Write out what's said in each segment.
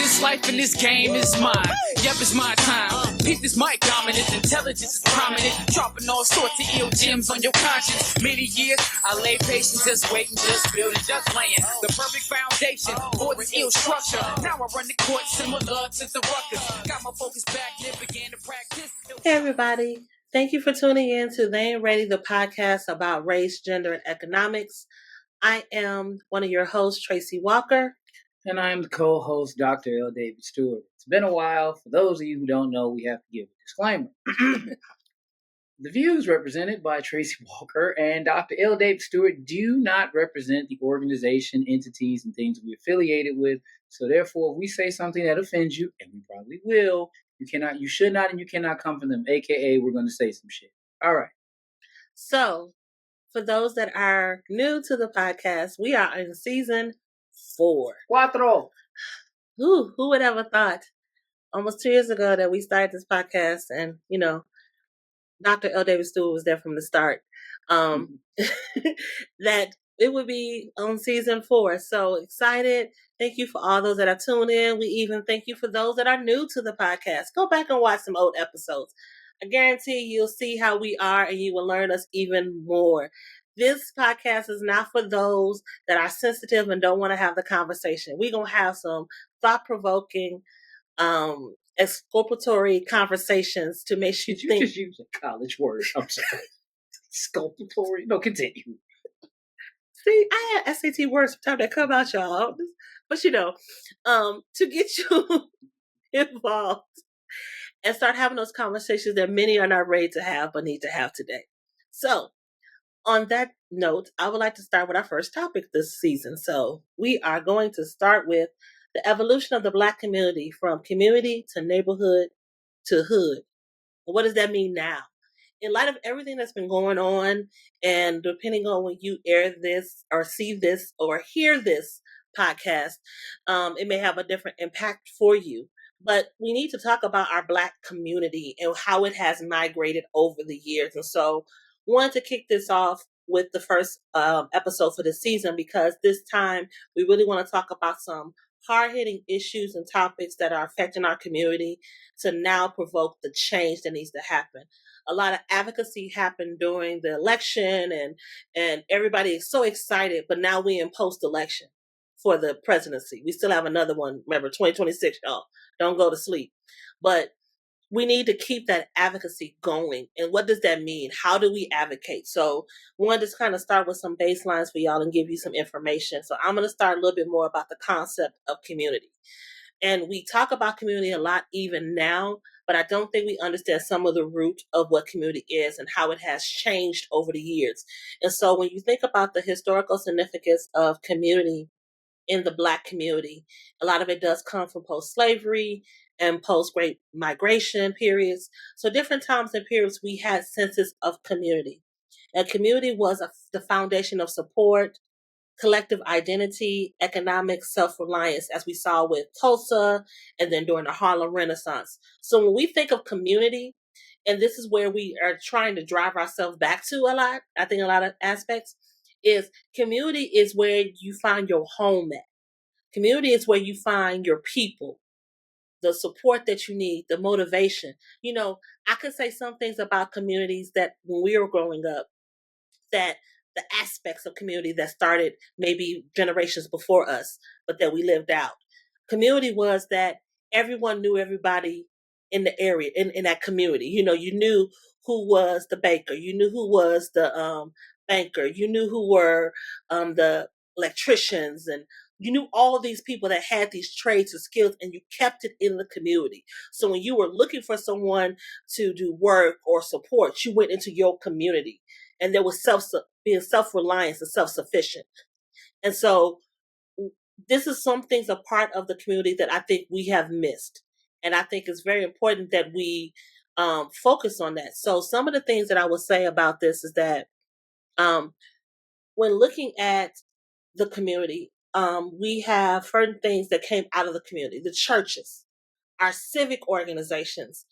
this life and this game is mine. Yep, it's my time. Peep this mic dominant, intelligence is prominent. Dropping all sorts of ill gems on your conscience. Many years, I lay patient, just waiting, just building, just laying the perfect foundation for this ill structure. Now I run the court similar to the Ruckers. Got my focus back and began to practice. Hey everybody, thank you for tuning in to They Ain't Ready, the podcast about race, gender, and economics. I am one of your hosts, Tracy Walker. And I'm the co-host, Dr. L. David Stewart. It's been a while. For those of you who don't know, we have to give a disclaimer. The views represented by Tracy Walker and Dr. L. David Stewart do not represent the organization, entities, and things we're affiliated with. So therefore, if we say something that offends you, and we probably will, you should not, and you cannot come from them. AKA, we're going to say some shit. All right. So, for those that are new to the podcast, we are in season 4. Cuatro. Who would ever thought almost 2 years ago that we started this podcast and, Dr. L. David Stewart was there from the start, that it would be on season 4. So excited. Thank you for all those that are tuned in. We even thank you for those that are new to the podcast. Go back and watch some old episodes. I guarantee you'll see how we are and you will learn us even more. This podcast is not for those that are sensitive and don't want to have the conversation. We're going to have some thought-provoking, exculpatory conversations to make you think. Did you just use a college word? I'm sorry. Exculpatory? No, continue. See, I had SAT words sometimes that come out, y'all. But, to get you involved and start having those conversations that many are not ready to have but need to have today. So, on that note, I would like to start with our first topic this season. So, we are going to start with the evolution of the Black community from community to neighborhood to hood. What does that mean now? In light of everything that's been going on, and depending on when you air this or see this or hear this podcast, it may have a different impact for you. But we need to talk about our Black community and how it has migrated over the years. And so I wanted to kick this off with the first episode for the season, because this time we really want to talk about some hard-hitting issues and topics that are affecting our community to now provoke the change that needs to happen. A lot of advocacy happened during the election and everybody is so excited, but now we in post-election for the presidency. We still have another one. Remember, 2026, y'all. Don't go to sleep. But we need to keep that advocacy going. And what does that mean? How do we advocate? So I wanted to kind of start with some baselines for y'all and give you some information. So I'm going to start a little bit more about the concept of community. And we talk about community a lot even now, but I don't think we understand some of the root of what community is and how it has changed over the years. And so when you think about the historical significance of community in the Black community, a lot of it does come from post-slavery and post-Great Migration periods. So different times and periods, we had senses of community. And community was the foundation of support, collective identity, economic self-reliance, as we saw with Tulsa and then during the Harlem Renaissance. So when we think of community, and this is where we are trying to drive ourselves back to a lot, I think a lot of aspects, is community is where you find your home at. Community is where you find your people, the support that you need, the motivation. I could say some things about communities that when we were growing up, that the aspects of community that started maybe generations before us, but that we lived out. Community was that everyone knew everybody in the area, in that community. You knew who was the baker. You knew who was the banker. You knew who were the electricians, and you knew all these people that had these trades and skills, and you kept it in the community. So when you were looking for someone to do work or support, you went into your community, and there was being self-reliance and self-sufficient. And so this is some things a part of the community that I think we have missed. And I think it's very important that we focus on that. So some of the things that I would say about this is that when looking at the community, we have certain things that came out of the community, the churches, our civic organizations.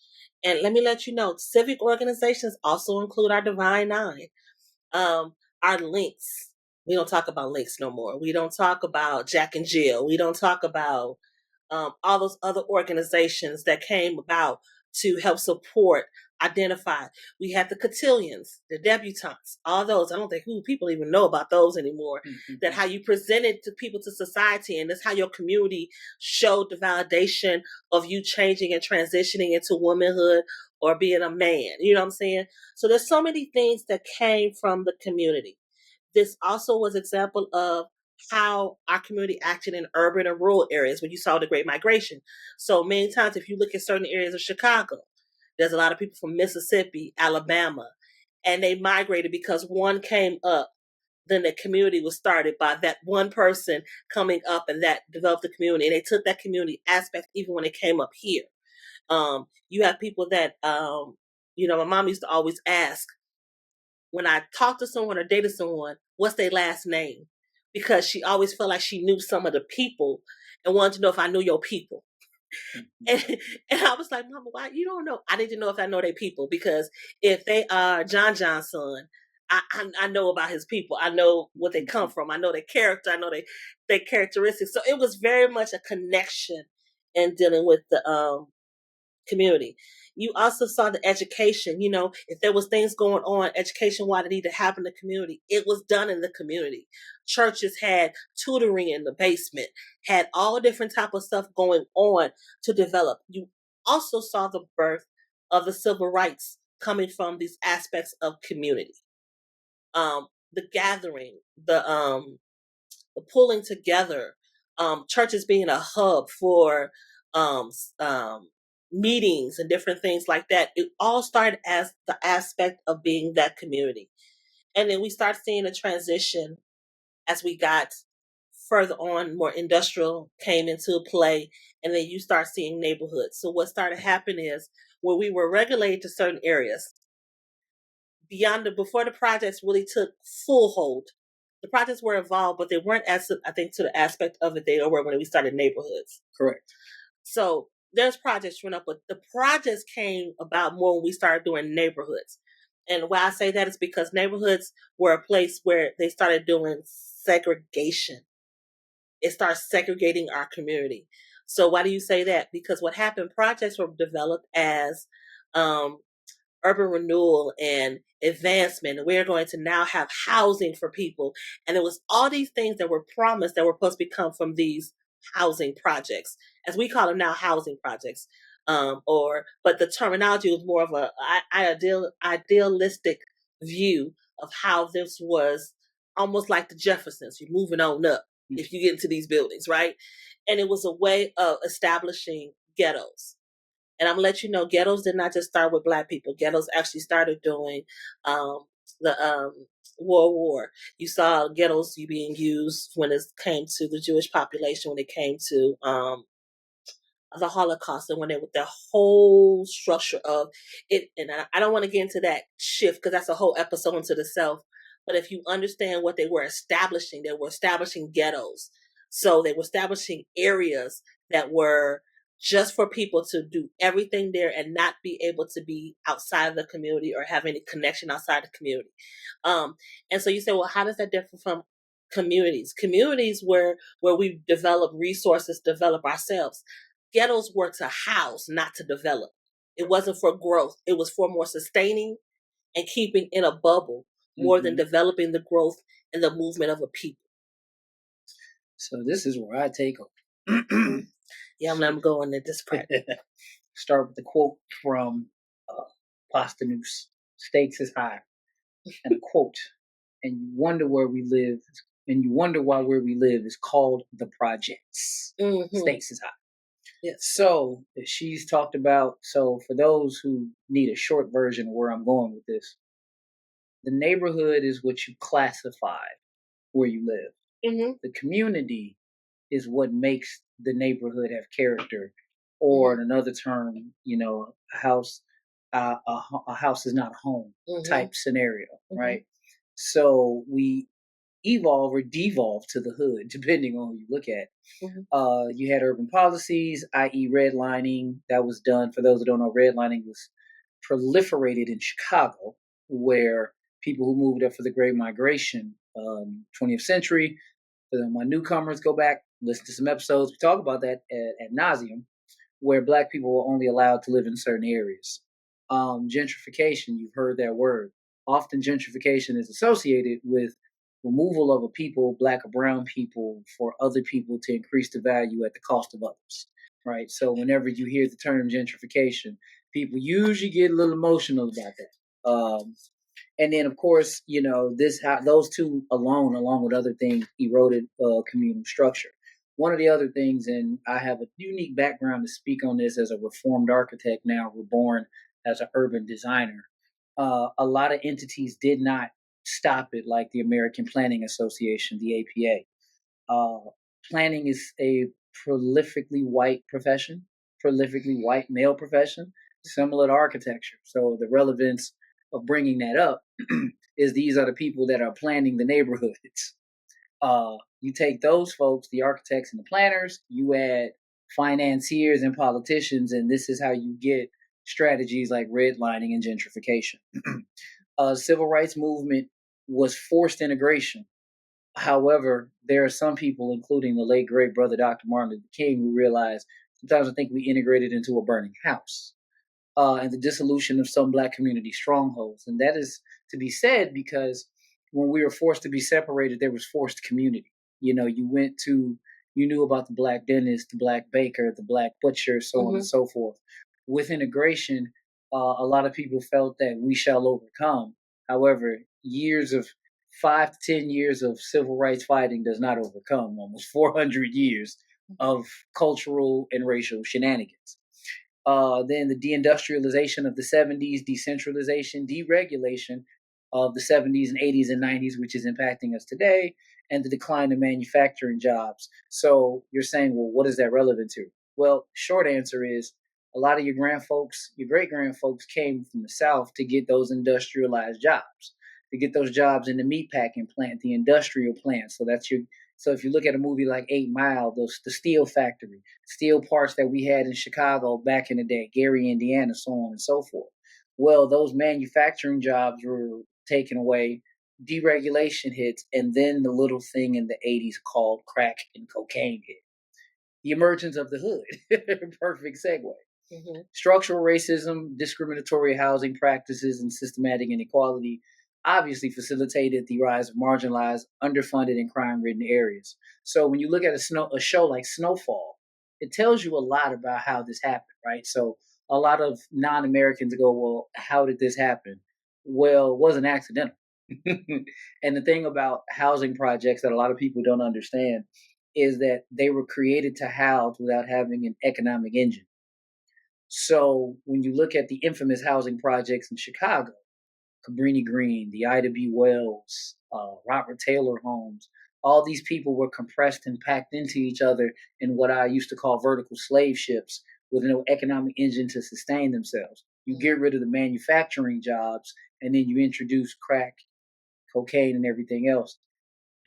And let me let you know, civic organizations also include our Divine Nine, our links. We don't talk about links no more. We don't talk about Jack and Jill. We don't talk about all those other organizations that came about to help support, identify. We had the cotillions, the debutantes, all those. I don't think people even know about those anymore. That how you presented to people, to society, and that's how your community showed the validation of you changing and transitioning into womanhood or being a man. You know what I'm saying? So there's so many things that came from the community. This also was an example of how our community acted in urban and rural areas when you saw the Great Migration. So many times, if you look at certain areas of Chicago, there's a lot of people from Mississippi, Alabama, and they migrated because one came up. Then the community was started by that one person coming up, and that developed the community. And they took that community aspect even when it came up here. You have people that, my mom used to always ask, when I talked to someone or dated someone, what's their last name? Because she always felt like she knew some of the people and wanted to know if I knew your people. And I was like, Mama, why? You don't know. I need to know if I know their people, because if they are John John's son, I know about his people. I know what they come from. I know their character. I know their characteristics. So it was very much a connection in dealing with the community. You also saw the education, if there was things going on education-wise that needed to happen in the community, it was done in the community. Churches had tutoring in the basement, had all different type of stuff going on to develop. You also saw the birth of the civil rights coming from these aspects of community. The gathering, the pulling together, churches being a hub for meetings and different things like that. It all started as the aspect of being that community. And then we start seeing a transition as we got further on, more industrial came into play, and then you start seeing neighborhoods. So what started happening is, where we were regulated to certain areas, before the projects really took full hold, the projects were involved, but they weren't as, I think, to the aspect of it they were when we started neighborhoods. Correct. So there's projects run up, but the projects came about more when we started doing neighborhoods. And why I say that is because neighborhoods were a place where they started doing segregation. It starts segregating our community. So why do you say that? Because what happened, projects were developed as urban renewal and advancement, and we're going to now have housing for people. And there was all these things that were promised that were supposed to come from these housing projects, as we call them now, housing projects. But the terminology was more of a idealistic view of how this was, almost like the Jeffersons. You're moving on up if you get into these buildings, right? And it was a way of establishing ghettos. And I'm going to let you know, ghettos did not just start with Black people. Ghettos actually started during the World War. You saw ghettos being used when it came to the Jewish population, when it came to the Holocaust, and when they, with the whole structure of it. And I don't want to get into that shift because that's a whole episode into the self. But if you understand what they were establishing ghettos. So they were establishing areas that were just for people to do everything there and not be able to be outside of the community or have any connection outside the community. And so you say, well, how does that differ from communities? Communities where we develop resources, develop ourselves. Ghettos were to house, not to develop. It wasn't for growth. It was for more sustaining and keeping in a bubble more than developing the growth and the movement of a people. So this is where I take over. Yeah, I'm going at this point. Start with the quote from Posthumous. Stakes is high. And a quote, and you wonder where we live, and you wonder why where we live is called the projects. Stakes is high. Yes. So she's talked about, so for those who need a short version of where I'm going with this, the neighborhood is what you classify where you live. The community is what makes the neighborhood have character, or in another term, a house is not a home type scenario, right? So we evolve or devolve to the hood, depending on who you look at. You had urban policies, i.e. redlining. That was done, for those who don't know, redlining was proliferated in Chicago, where people who moved up for the Great Migration, 20th century, my newcomers go back, listen to some episodes. We talk about that at nauseum, where Black people were only allowed to live in certain areas. Gentrification, you've heard that word. Often gentrification is associated with removal of a people, Black or brown people, for other people to increase the value at the cost of others, right? So whenever you hear the term gentrification, people usually get a little emotional about that. And then, of course, those two along with other things, eroded communal structure. One of the other things, and I have a unique background to speak on this as a reformed architect now, reborn as an urban designer. A lot of entities did not stop it, like the American Planning Association, the APA. Planning is a prolifically white profession, prolifically white male profession, similar to architecture. So the relevance of bringing that up is these are the people that are planning the neighborhoods. You take those folks, the architects and the planners, you add financiers and politicians, and this is how you get strategies like redlining and gentrification. Civil rights movement was forced integration. However, there are some people, including the late great brother Dr. Martin Luther King, who realized sometimes I think we integrated into a burning house. And the dissolution of some Black community strongholds. And that is to be said because when we were forced to be separated, there was forced community. You knew about the Black dentist, the Black baker, the Black butcher, so on and so forth. With integration, a lot of people felt that we shall overcome. However, 5 to 10 years of civil rights fighting does not overcome almost 400 years of cultural and racial shenanigans. Then the deindustrialization of the 70s, decentralization, deregulation of the 70s and 80s and 90s, which is impacting us today, and the decline of manufacturing jobs. So you're saying, well, what is that relevant to? Well, short answer is a lot of your great-grandfolks came from the South to get those industrialized jobs, to get those jobs in the meatpacking plant, the industrial plant. So if you look at a movie like 8 Mile, the steel factory, steel parts that we had in Chicago back in the day, Gary, Indiana, so on and so forth. Well, those manufacturing jobs were taken away, deregulation hits, and then the little thing in the 80s called crack and cocaine hit. The emergence of the hood. Perfect segue. Mm-hmm. Structural racism, discriminatory housing practices, and systematic inequality obviously facilitated the rise of marginalized, underfunded, and crime-ridden areas. So when you look at a show like Snowfall, it tells you a lot about how this happened, right? So a lot of non-Americans go, well, how did this happen? Well, it wasn't accidental. And the thing about housing projects that a lot of people don't understand is that they were created to house without having an economic engine. So when you look at the infamous housing projects in Chicago, Cabrini Green, the Ida B. Wells, Robert Taylor homes, all these people were compressed and packed into each other in what I used to call vertical slave ships with no economic engine to sustain themselves. You get rid of the manufacturing jobs, and then you introduce crack, cocaine, and everything else.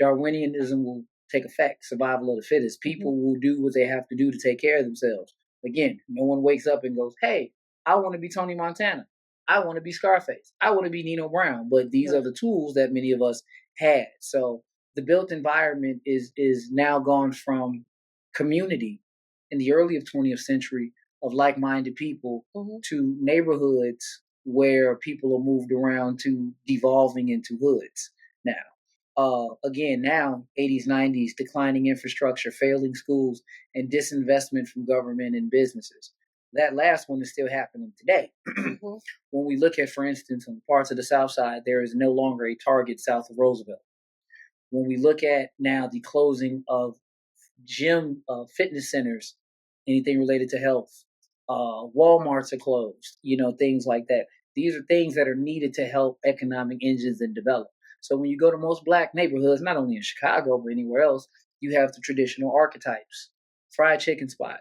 Darwinianism will take effect, survival of the fittest. People will do what they have to do to take care of themselves. Again, no one wakes up and goes, hey, I want to be Tony Montana. I want to be Scarface. I want to be Nino Brown. But these are the tools that many of us had. So the built environment is now gone from community in the early 20th century of like-minded people to neighborhoods where people are moved around to devolving into hoods now. Again, now 80s, 90s, declining infrastructure, failing schools, and disinvestment from government and businesses. That last one is still happening today. When we look at, for instance, on parts of the South Side, there is no longer a Target south of Roosevelt. When we look at now the closing of gym, fitness centers, anything related to health, Walmarts are closed, things like that. These are things that are needed to help economic engines and develop. So when you go to most Black neighborhoods, not only in Chicago, but anywhere else, you have the traditional archetypes: fried chicken spot,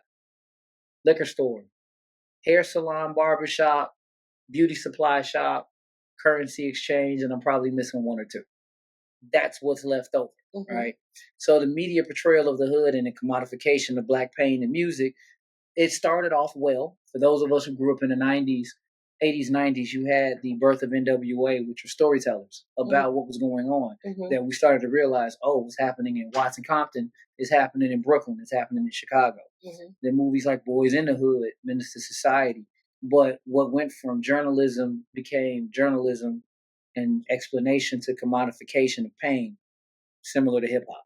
liquor store, hair salon, barbershop, beauty supply shop, currency exchange, and I'm probably missing one or two. That's what's left over, right? So the media portrayal of the hood and the commodification of Black pain and music, it started off well. For those of us who grew up in the 90s, 80s, 90s, you had the birth of NWA, which were storytellers about what was going on. That we started to realize, oh, what's happening in Watson Compton is happening in Brooklyn, it's happening in Chicago. The movies like Boys in the Hood, Menace to Society. But what went from journalism became journalism and explanation to commodification of pain, similar to hip hop.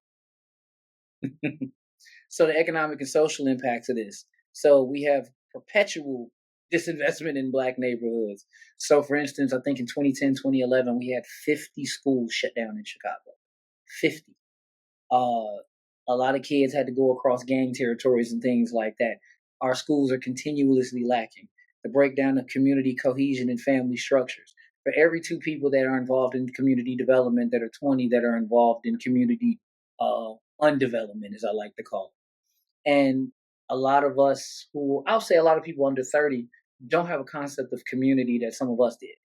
So the economic and social impacts of this. So we have perpetual disinvestment in black neighborhoods. So for instance, I think in 2010, 2011, we had 50 schools shut down in Chicago. 50. A lot of kids had to go across gang territories and things like that. Our schools are continuously lacking. The breakdown of community cohesion and family structures. For every 2 people that are involved in community development, that are 20 that are involved in community undevelopment, as I like to call it. And a lot of us who, I'll say a lot of people under 30, don't have a concept of community that some of us did,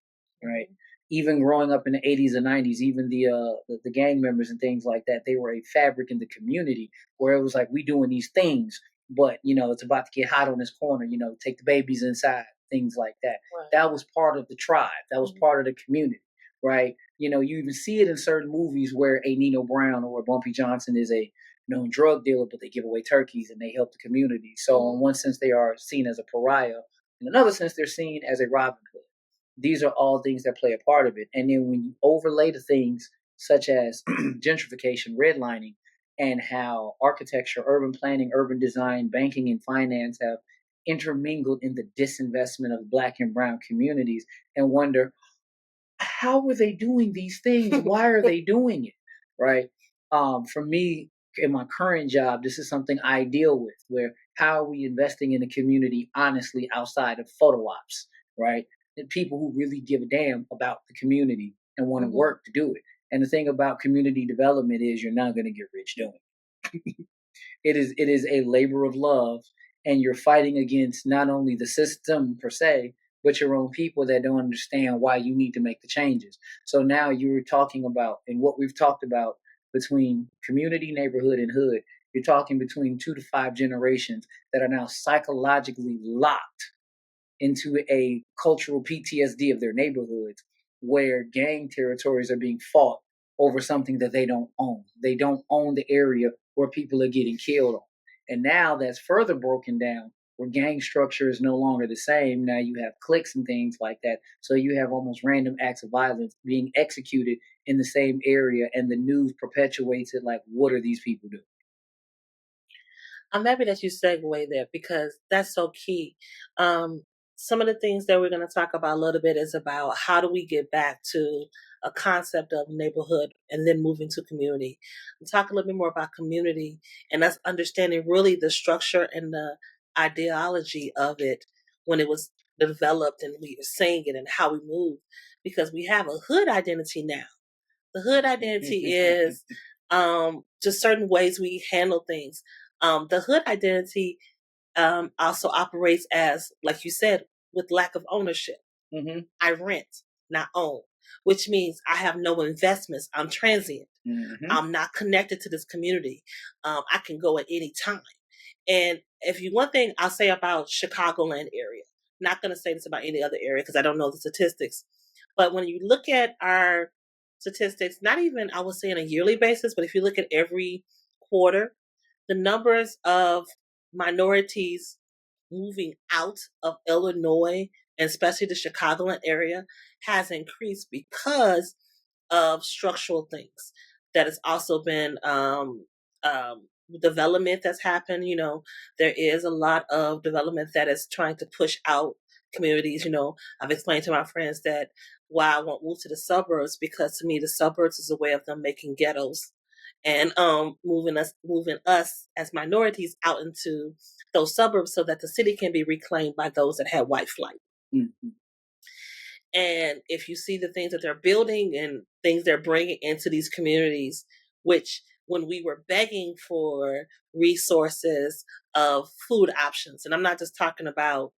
right? Even growing up in the 80s and 90s, even the gang members and things like that, they were a fabric in the community where it was like, we doing these things, but, it's about to get hot on this corner, take the babies inside, things like that. Right. That was part of the tribe. That was part of the community, right? You even see it in certain movies where a Nino Brown or a Bumpy Johnson is a known drug dealer, but they give away turkeys and they help the community. So in one sense, they are seen as a pariah. In another sense, they're seen as a Robin Hood. These are all things that play a part of it. And then when you overlay the things such as gentrification, redlining, and how architecture, urban planning, urban design, banking, and finance have intermingled in the disinvestment of Black and brown communities, and wonder, how were they doing these things? Why are they doing it? Right? For me, in my current job, this is something I deal with, where how are we investing in the community honestly outside of photo ops, right? And people who really give a damn about the community and want to work to do it. And the thing about community development is you're not going to get rich doing it. It is a labor of love, and you're fighting against not only the system per se, but your own people that don't understand why you need to make the changes. So now you're talking about, and what we've talked about between community, neighborhood, and hood, you're talking between 2 to 5 generations that are now psychologically locked into a cultural PTSD of their neighborhoods, where gang territories are being fought over something that they don't own. They don't own the area where people are getting killed on. And now that's further broken down, where gang structure is no longer the same. Now you have cliques and things like that. So you have almost random acts of violence being executed in the same area, and the news perpetuates it like, what are these people doing? I'm happy that you segue there, because that's so key. Some of the things that we're going to talk about a little bit is about how do we get back to a concept of neighborhood and then moving to community. We'll talk a little bit more about community and us understanding really the structure and the ideology of it when it was developed and we were saying it and how we move, because we have a hood identity now. The hood identity is just certain ways we handle things. The hood identity also operates as, like you said, with lack of ownership. I rent, not own, which means I have no investments. I'm transient. I'm not connected to this community. I can go at any time. And if you, one thing I'll say about Chicagoland area, not going to say this about any other area because I don't know the statistics, but when you look at our statistics, not even I would say on a yearly basis, but if you look at every quarter, the numbers of minorities moving out of Illinois, and especially the Chicagoland area, has increased because of structural things. That has also been development that's happened. There is a lot of development that is trying to push out communities. I've explained to my friends that why I won't move to the suburbs, because to me the suburbs is a way of them making ghettos and moving us as minorities out into those suburbs so that the city can be reclaimed by those that had white flight. And if you see the things that they're building and things they're bringing into these communities, which when we were begging for resources of food options, and I'm not just talking about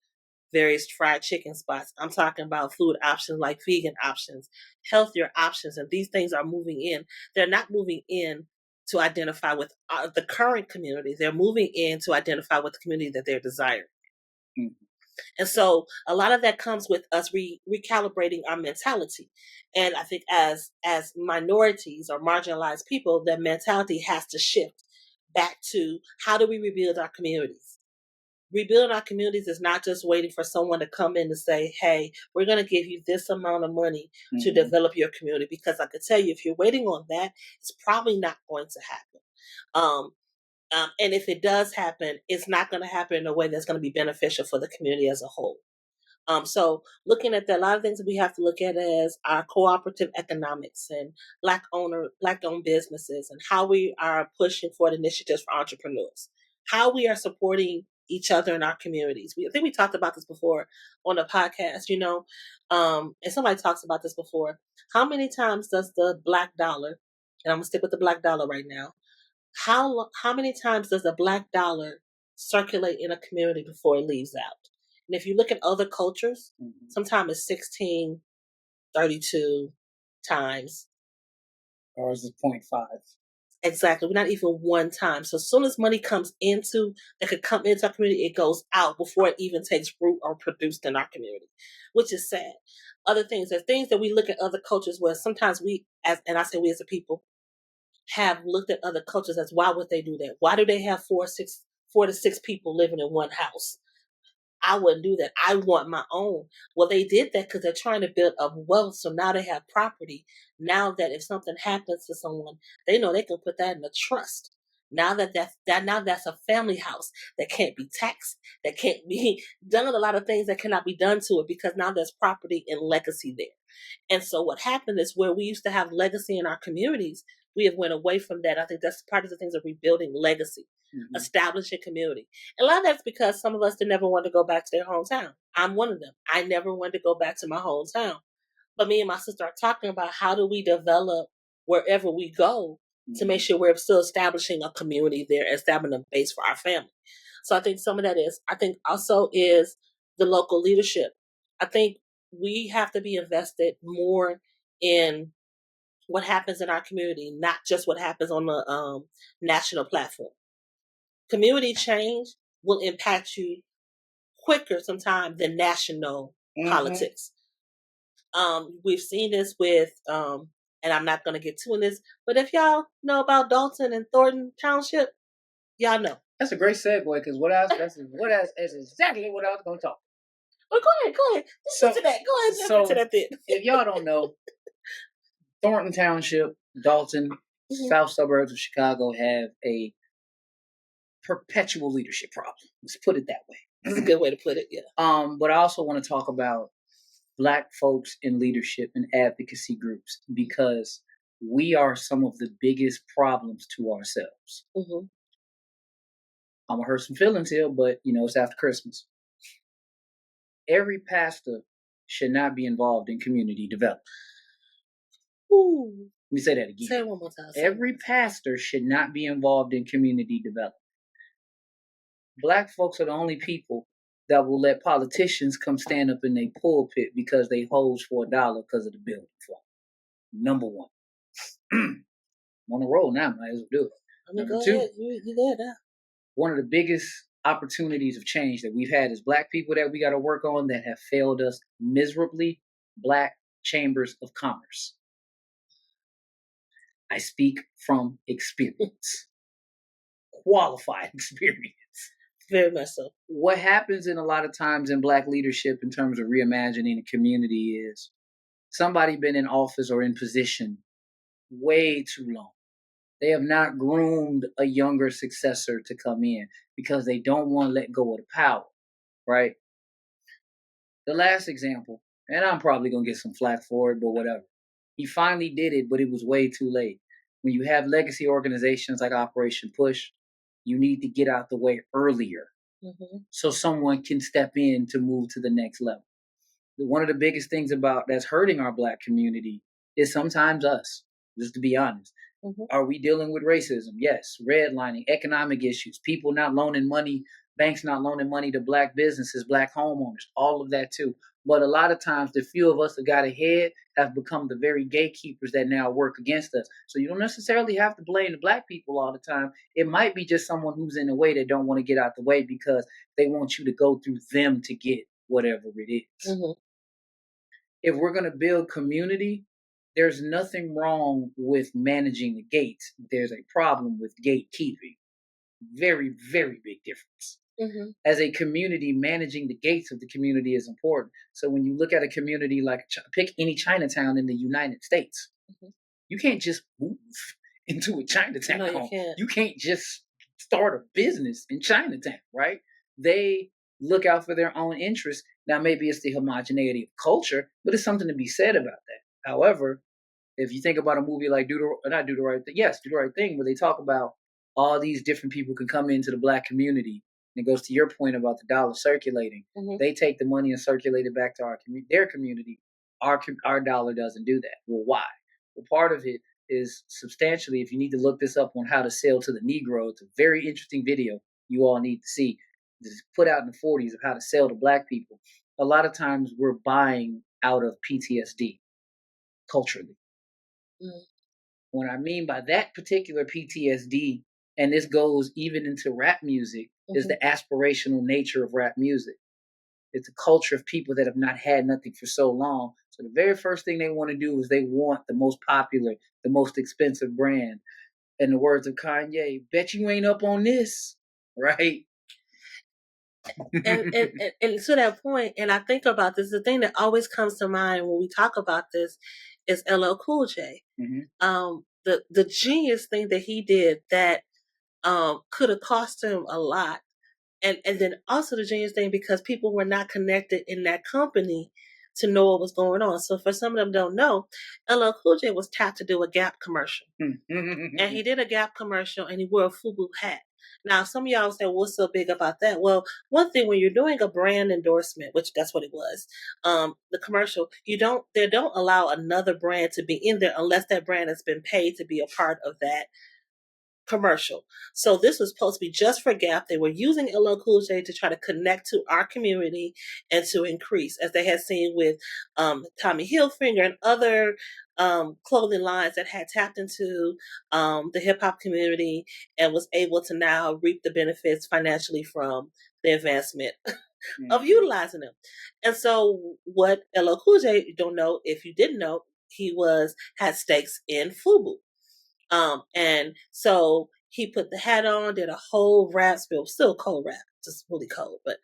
various fried chicken spots, I'm talking about food options like vegan options, healthier options, and these things are moving in. They're not moving in to identify with the current community. They're moving in to identify with the community that they're desiring. And so a lot of that comes with us recalibrating our mentality. And I think as minorities or marginalized people, that mentality has to shift back to how do we rebuild our communities? Rebuilding our communities is not just waiting for someone to come in and say, hey, we're going to give you this amount of money to develop your community. Because I could tell you, if you're waiting on that, it's probably not going to happen. And if it does happen, it's not going to happen in a way that's going to be beneficial for the community as a whole. So looking at that, a lot of things that we have to look at as our cooperative economics and black-owned businesses, and how we are pushing forward initiatives for entrepreneurs, how we are supporting each other in our communities. I think we talked about this before on the podcast, and somebody talks about this before. How many times does the black dollar, and I'm going to stick with the black dollar right now, how many times does the black dollar circulate in a community before it leaves out? And if you look at other cultures, sometimes it's 16, 32 times. Or is it 0.5? Exactly. We're not even one time. So as soon as money comes that could come into our community, it goes out before it even takes root or produced in our community, which is sad. Other things, there's things that we look at other cultures where sometimes we as a people, have looked at other cultures as why would they do that? Why do they have 4 to 6 people living in one house? I wouldn't do that. I want my own. Well, they did that because they're trying to build up wealth. So now they have property. Now that if something happens to someone, they know they can put that in a trust. Now that's a family house that can't be taxed, that can't be done. A lot of things that cannot be done to it because now there's property and legacy there. And so what happened is where we used to have legacy in our communities, we have went away from that. I think that's part of the things of rebuilding legacy, establishing community. And a lot of that's because some of us never want to go back to their hometown. I'm one of them. I never wanted to go back to my hometown. But me and my sister are talking about how do we develop wherever we go to make sure we're still establishing a community there, establishing a base for our family. So I think some of that is, I think also is the local leadership. I think we have to be invested more in what happens in our community, not just what happens on the national platform. Community change will impact you quicker sometimes than national politics. We've seen this with, and I'm not going to get too in this, but if y'all know about Dalton and Thornton Township, y'all know. That's a great segue because that's exactly what I was going to talk. Well, go ahead. Listen to that. Go ahead. Listen to that then. If y'all don't know, Thornton Township, Dalton, south suburbs of Chicago have a perpetual leadership problem. Let's put it that way. That's a good way to put it, yeah. But I also want to talk about Black folks in leadership and advocacy groups because we are some of the biggest problems to ourselves. I'm going to hurt some feelings here, but, it's after Christmas. Every pastor should not be involved in community development. Ooh. Let me say that again. Say it one more time. Every pastor should not be involved in community development. Black folks are the only people that will let politicians come stand up in their pulpit because they hose for $1 because of the building fund. Number one. I'm on the roll now, might as well do it. Number two, you there now. One of the biggest opportunities of change that we've had as Black people that we got to work on that have failed us miserably, Black chambers of commerce. I speak from experience. Qualified experience. Very much so. What happens in a lot of times in Black leadership in terms of reimagining a community is somebody been in office or in position way too long. They have not groomed a younger successor to come in because they don't want to let go of the power, right? The last example, and I'm probably going to get some flack for it, but whatever. He finally did it, but it was way too late. When you have legacy organizations like Operation Push, you need to get out the way earlier so someone can step in to move to the next level. One of the biggest things about that's hurting our Black community is sometimes us, just to be honest. Are we dealing with racism? Yes. Redlining, economic issues, people not loaning money, banks not loaning money to Black businesses, Black homeowners, all of that too. But a lot of times, the few of us that got ahead have become the very gatekeepers that now work against us. So you don't necessarily have to blame the black people all the time. It might be just someone who's in the way that don't want to get out the way because they want you to go through them to get whatever it is. Mm-hmm. If we're going to build community, there's nothing wrong with managing the gates. There's a problem with gatekeeping. Very, very big difference. Mm-hmm. As a community, managing the gates of the community is important. So when you look at a community like, pick any Chinatown in the United States, mm-hmm. you can't just move into a Chinatown. No, you can't just start a business in Chinatown, right? They look out for their own interests. Now, maybe it's the homogeneity of culture, but it's something to be said about that. However, if you think about a movie like Do the Right Thing, where they talk about all these different people can come into the black community, and it goes to your point about the dollar circulating. Mm-hmm. They take the money and circulate it back to their community. Our dollar doesn't do that. Well, why? Well, part of it is substantially, if you need to look this up on how to sell to the Negro, it's a very interesting video you all need to see. It's put out in the 40s of how to sell to black people. A lot of times we're buying out of PTSD culturally. Mm. What I mean by that particular PTSD, and this goes even into rap music, is the aspirational nature of rap music. It's a culture of people that have not had nothing for so long. So the very first thing they want to do is they want the most popular, the most expensive brand. In the words of Kanye, bet you ain't up on this, right? and to that point, and I think about this, the thing that always comes to mind when we talk about this is LL Cool J. Mm-hmm. The genius thing that he did that could have cost him a lot, and then also the genius thing because people were not connected in that company to know what was going on. So for some of them don't know, LL Cool J was tapped to do a Gap commercial, and he did a Gap commercial, and he wore a FUBU hat. Now, some of y'all say, what's so big about that? Well, one thing, when you're doing a brand endorsement, which that's what it was, the commercial, they don't allow another brand to be in there unless that brand has been paid to be a part of that commercial. So this was supposed to be just for Gap. They were using LL Cool J to try to connect to our community and to increase, as they had seen with Tommy Hilfiger and other clothing lines that had tapped into the hip hop community and was able to now reap the benefits financially from the advancement of utilizing them. And so what LL Cool J, you don't know, if you didn't know, he had stakes in FUBU. And so he put the hat on, did a whole rap spill, still cold rap, just really cold, but,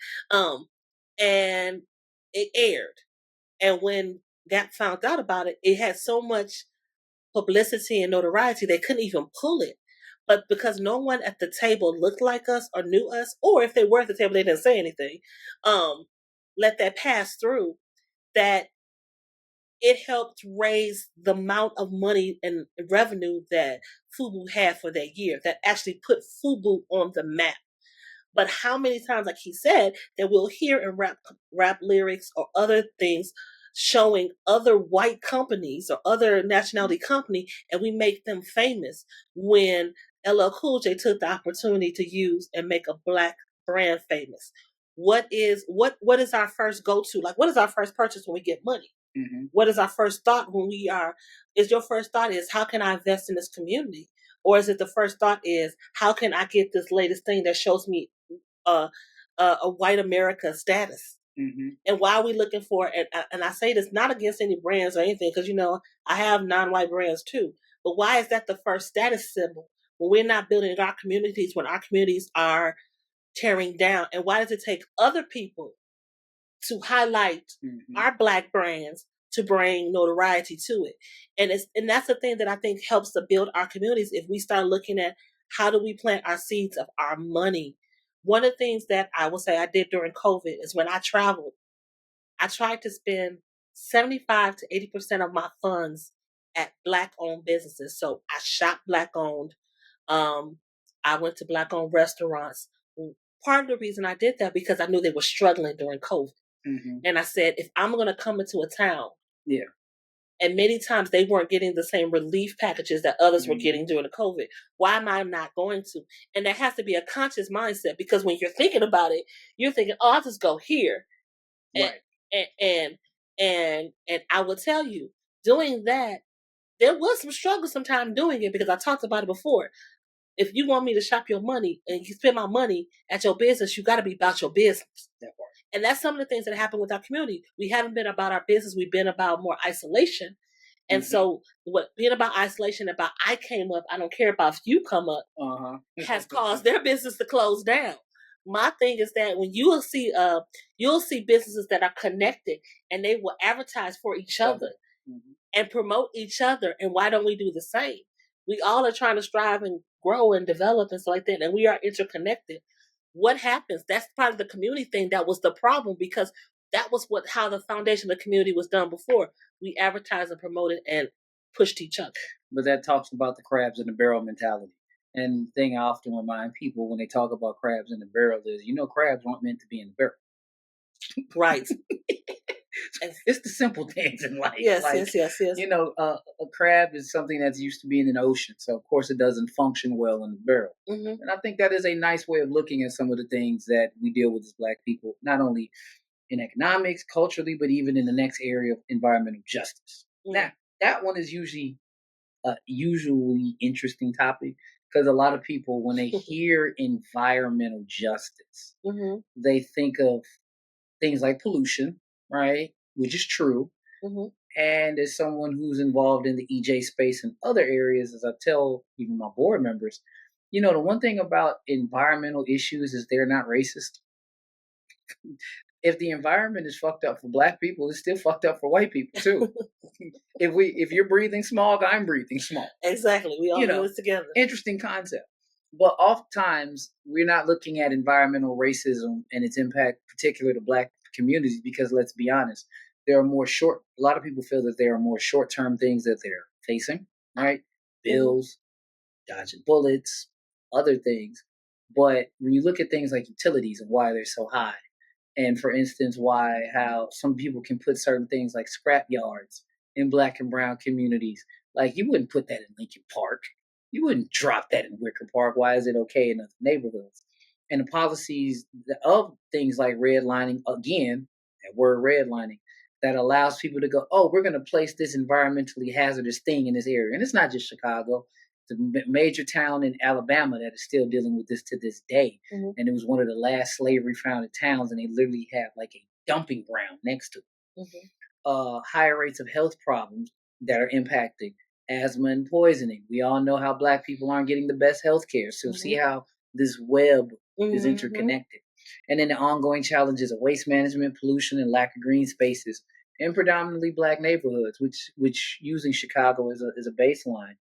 and it aired. And when Gap found out about it, it had so much publicity and notoriety, they couldn't even pull it. But because no one at the table looked like us or knew us, or if they were at the table, they didn't say anything, let that pass through, that it helped raise the amount of money and revenue that FUBU had for that year, that actually put FUBU on the map. But how many times, like he said, that we'll hear in rap lyrics or other things showing other white companies or other nationality company, and we make them famous when LL Cool J took the opportunity to use and make a black brand famous. What is our first go-to? Like, what is our first purchase when we get money? Mm-hmm. What is our first thought when is your first thought is, how can I invest in this community? Or is it the first thought is, how can I get this latest thing that shows me a white America status? Mm-hmm. And why are we looking for it? And I say this not against any brands or anything, because, I have non-white brands too. But why is that the first status symbol when we're not building our communities, when our communities are tearing down? And why does it take other people to highlight our black brands to bring notoriety to it? And that's the thing that I think helps to build our communities. If we start looking at how do we plant our seeds of our money. One of the things that I will say I did during COVID is when I traveled, I tried to spend 75 to 80% of my funds at Black-owned businesses. So I shopped Black-owned. I went to Black-owned restaurants. Part of the reason I did that because I knew they were struggling during COVID. Mm-hmm. And I said, if I'm going to come into a town, and many times they weren't getting the same relief packages that others were getting during the COVID, why am I not going to? And that has to be a conscious mindset, because when you're thinking about it, you're thinking, oh, I'll just go here. Right. And I will tell you, doing that, there was some struggle sometimes doing it because I talked about it before. If you want me to shop your money and you spend my money at your business, you got to be about your business. And that's some of the things that happen with our community. We haven't been about our business. We've been about more isolation. And so what being about isolation, about I came up, I don't care about if you come up, has caused their business to close down. My thing is that when you'll see businesses that are connected and they will advertise for each other and promote each other. And why don't we do the same? We all are trying to strive and grow and develop and stuff like that. And we are interconnected. What happens? That's part of the community thing. That was the problem because that was how the foundation of the community was done before. We advertised and promoted and pushed each other. But that talks about the crabs in the barrel mentality. And the thing I often remind people when they talk about crabs in the barrel is, crabs aren't meant to be in the barrel. Right. It's the simple things in life. Yes, yes. A crab is something that's used to be in an ocean. So, of course, it doesn't function well in the barrel. Mm-hmm. And I think that is a nice way of looking at some of the things that we deal with as Black people, not only in economics, culturally, but even in the next area of environmental justice. Mm-hmm. Now, that one is usually interesting topic because a lot of people, when they hear environmental justice, they think of things like pollution, right? Which is true. Mm-hmm. And as someone who's involved in the EJ space and other areas, as I tell even my board members, the one thing about environmental issues is they're not racist. If the environment is fucked up for Black people, it's still fucked up for white people too. If you're breathing smog, I'm breathing smog. Exactly. We all do this together. Interesting concept. But oftentimes we're not looking at environmental racism and its impact particular to Black communities because let's be honest, a lot of people feel that there are more short-term things that they're facing, right? Bills, dodging bullets, other things. But when you look at things like utilities and why they're so high, and for instance, how some people can put certain things like scrap yards in Black and brown communities, like you wouldn't put that in Lincoln Park. You wouldn't drop that in Wicker Park. Why is it okay in other neighborhoods? And the policies of things like redlining, again, that word redlining, that allows people to go, oh, we're going to place this environmentally hazardous thing in this area. And it's not just Chicago. It's a major town in Alabama that is still dealing with this to this day. Mm-hmm. And it was one of the last slavery-founded towns, and they literally have like a dumping ground next to it. Mm-hmm. Higher rates of health problems that are impacting asthma and poisoning. We all know how Black people aren't getting the best health care. So see how this web is interconnected. And then the ongoing challenges of waste management, pollution, and lack of green spaces in predominantly Black neighborhoods, which using Chicago as a baseline.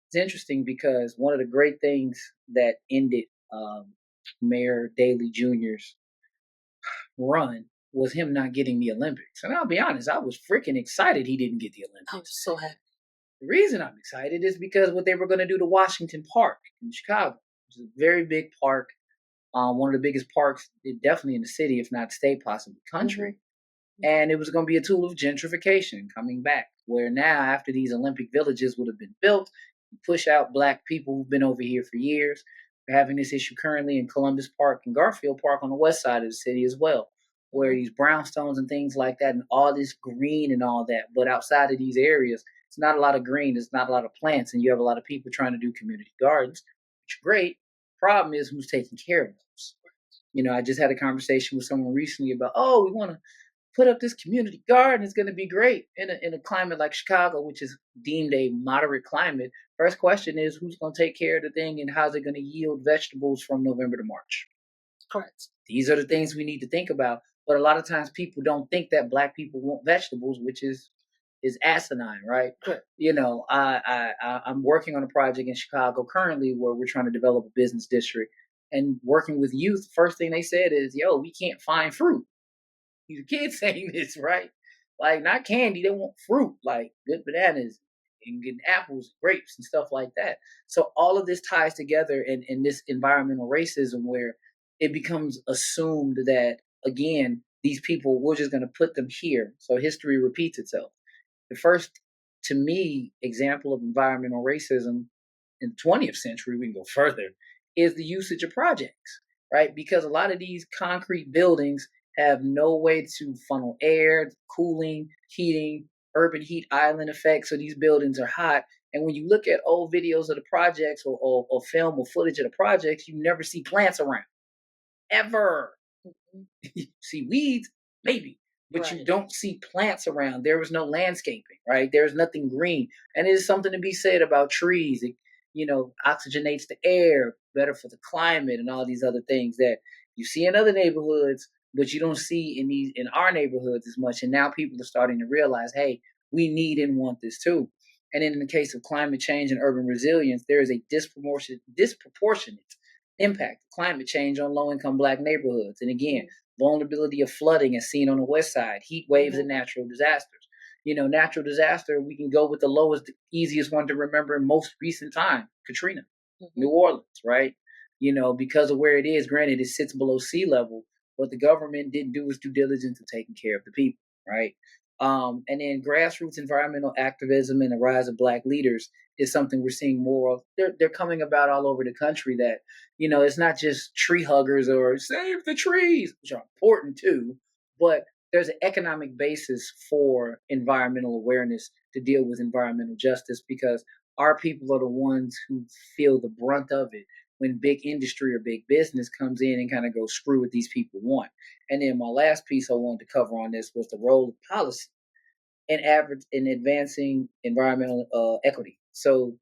It's interesting because one of the great things that ended Mayor Daley Jr.'s run was him not getting the Olympics. And I'll be honest, I was freaking excited he didn't get the Olympics. I was so happy. The reason I'm excited is because what they were going to do to Washington Park in Chicago, which is a very big park, one of the biggest parks, definitely in the city, if not state, possibly country. Mm-hmm. And it was going to be a tool of gentrification coming back, where now after these Olympic villages would have been built, you push out Black people who've been over here for years. We're having this issue currently in Columbus Park and Garfield Park on the west side of the city as well, where these brownstones and things like that and all this green and all that. But outside of these areas, it's not a lot of green. There's not a lot of plants. And you have a lot of people trying to do community gardens, which is great. Problem is who's taking care of those. I just had a conversation with someone recently about, we want to put up this community garden. It's going to be great in a climate like Chicago, which is deemed a moderate climate. First question is who's going to take care of the thing and how's it going to yield vegetables from November to March? Correct. These are the things we need to think about. But a lot of times people don't think that Black people want vegetables, which is asinine, right? Correct. I'm working on a project in Chicago currently where we're trying to develop a business district and working with youth. First thing they said is, we can't find fruit. These kids saying this, right? Like not candy, they want fruit, like good bananas and good apples, grapes and stuff like that. So all of this ties together in this environmental racism where it becomes assumed that, again, these people, we're just going to put them here. So history repeats itself. The first, to me, example of environmental racism in the 20th century, we can go further, is the usage of projects, right? Because a lot of these concrete buildings have no way to funnel air, cooling, heating, urban heat island effect. So these buildings are hot. And when you look at old videos of the projects or film or footage of the projects, you never see plants around. Ever. You see weeds, maybe, but you Right. don't see plants around. There was no landscaping, right? There's nothing green. And there's something to be said about trees. It, oxygenates the air, better for the climate and all these other things that you see in other neighborhoods, but you don't see in our neighborhoods as much. And now people are starting to realize, hey, we need and want this too. And in the case of climate change and urban resilience, there is a disproportionate impact of climate change on low-income Black neighborhoods. And again, vulnerability of flooding as seen on the west side, heat waves, and natural disasters. Natural disaster, we can go with the lowest, the easiest one to remember in most recent time, Katrina, New Orleans, right? Because of where it is, granted, it sits below sea level, but the government didn't do its due diligence of taking care of the people, right? And then grassroots environmental activism and the rise of Black leaders is something we're seeing more of. They're coming about all over the country that, it's not just tree huggers or save the trees, which are important too, but there's an economic basis for environmental awareness to deal with environmental justice because our people are the ones who feel the brunt of it when big industry or big business comes in and kind of goes screw what these people want. And then my last piece I wanted to cover on this was the role of policy in advancing environmental equity. So